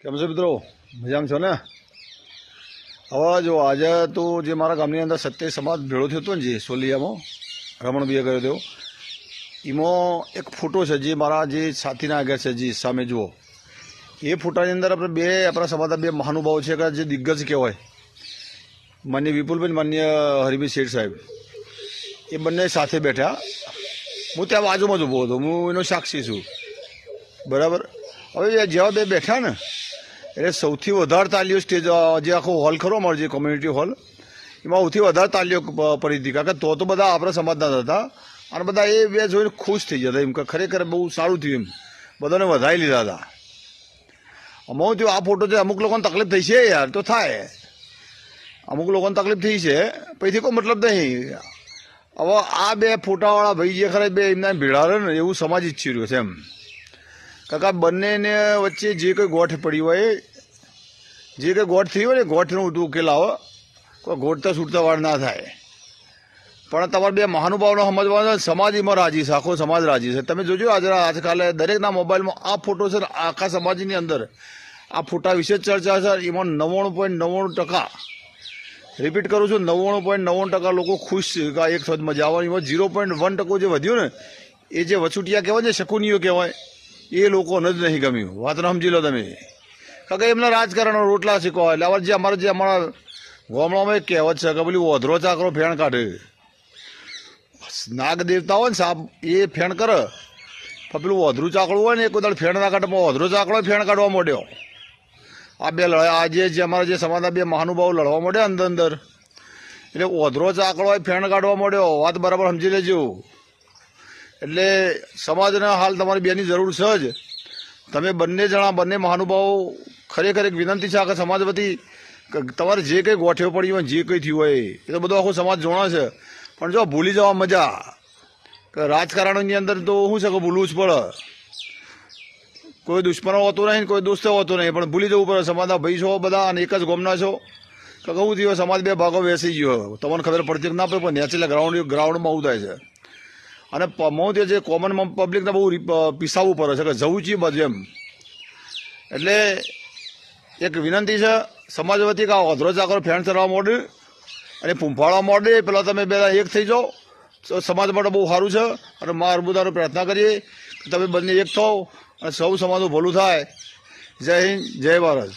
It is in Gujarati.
કેમ છો મિત્રો? મજામાં છો ને? હવે જો આજે તો જે મારા ગામની અંદર સત્ય સમાજ ભેળો થયો હતો ને, જે સોલિયામાં રમણભાઈએ કર્યો હતો, એમાં એક ફોટો છે જે મારા જે સાથીના આગળ છે, જે સામે જુઓ. એ ફોટાની અંદર આપણે બે આપણા સમાજના બે મહાનુભાવો છે કે જે દિગ્ગજ કહેવાય, માન્ય વિપુલભાઈ, માન્ય હરિભાઈ શેઠ સાહેબ, એ બંને સાથે બેઠા. હું ત્યાં બાજુમાં જ ઊભો હતો, હું એનો સાક્ષી છું, બરાબર. હવે જેવા બે બેઠા ને એટલે સૌથી વધારે તાલીઓ સ્ટેજ, જે આખો હોલ ખરો અમારો જે કોમ્યુનિટી હોલ, એમાં સૌથી વધારે તાલીઓ પડી હતી. કારણ કે તો બધા આપણા સમાજના હતા અને બધા એ બે જોઈને ખુશ થઈ જતા, એમ કે ખરેખર બહુ સારું થયું, એમ બધાને વધારી લીધા હતા. અમારું થયું આ ફોટો છે, અમુક લોકોને તકલીફ થઈ છે યાર, તો થાય, અમુક લોકોને તકલીફ થઈ છે, પછી કોઈ મતલબ નહીં. હવે આ બે ફોટાવાળા ભાઈ જે ખરા બે એમના ભેળા રહે ને એવું સમાજ ઈચ્છી રહ્યો છે એમ. કાકા બંનેને વચ્ચે જે કંઈ ગોઠ પડી હોય, જે કંઈ ગોઠ થઈ હોય ને, ગોઠનો ઉકેલ આવે, કોઈ ગોઠતા છૂટતા વાર ના થાય. પણ તમારે બે મહાનુભાવનો સમજવાનો, સમાજ એમાં રાજી છે, આખો સમાજ રાજી છે. તમે જોજો આજે આજકાલે દરેકના મોબાઈલમાં આ ફોટો છે ને, આખા સમાજની અંદર આ ફોટા વિશે ચર્ચા છે. એમાં 99.99%, રિપીટ કરું છું, 99.99% લોકો ખુશ છે કે એક સાથે મજા આવવાની. એમાં 0.1% જે વધ્યું ને, એ જે વચુટિયા કહેવાય છે, શકુનીઓ કહેવાય, એ લોકોને જ નહીં ગમ્યું. વાતને સમજી લો તમે. કારણ કે એમના રાજકારણ રોટલા શીખવા, એટલે જે અમારા ગામડામાં એક કહેવત છે કે પેલું ઓધરો ચાકરો ફેણ કાઢે. નાગ દેવતા હોય ને સાપ, એ ફેણ કરે, પણ પેલું ઓધરું ચાકડું હોય ને, એ કોઈ દાડ ફેણ ના કાઢે, પણ ઓધરો ચાકડો ફેણ કાઢવા માંડ્યો. આ બે લડાઈ, આજે જે અમારા જે સમાજના બે મહાનુભાવો લડવા માંડ્યા અંદર, એટલે ઓધરો ચાકડો ફેણ કાઢવા માંડ્યો. વાત બરાબર સમજી લેજો. એટલે સમાજને હાલ તમારી બેની જરૂર છે જ. તમે બંને જણા, બંને મહાનુભાવો, ખરેખર એક વિનંતી છે આખા સમાજ વતી, તમારે જે કંઈ ગોઠવ પડી હોય, જે કંઈ થયું હોય, એ તો બધો આખો સમાજ જોણા છે. પણ જો ભૂલી જવા મજા, કે રાજકારણની અંદર તો શું છે કે ભૂલવું જ પડે. કોઈ દુશ્મનો હોતો નહીં, કોઈ દોસ્તો હોતો નહીં, પણ ભૂલી જવું પડે. સમાજના ભાઈ છો બધા અને એક જ ગોમના છો, કે કહું થયું સમાજ બે ભાગો બેસી ગયો. તમને ખબર પડતી ના પડે, પણ નેચરલ ગ્રાઉન્ડમાં આવું થાય છે. અને મૌત જે કોમન પબ્લિકને બહુ પીસાવવું પડે છે કે જવું છીએ બાજુ એમ. એટલે એક વિનંતી છે સમાજ વતી કે અધરો ચાકરો ફેણ ચડવા માંડે અને પૂંફાળવા માંડે, પેલા તમે બે એક થઈ જાઓ, તો સમાજ માટે બહુ સારું છે. અને મા અર્બુદાનો પ્રાર્થના કરીએ કે તમે બંને એક થાઓ અને સૌ સમાજનું ભલું થાય. જય હિન્દ, જય ભારત.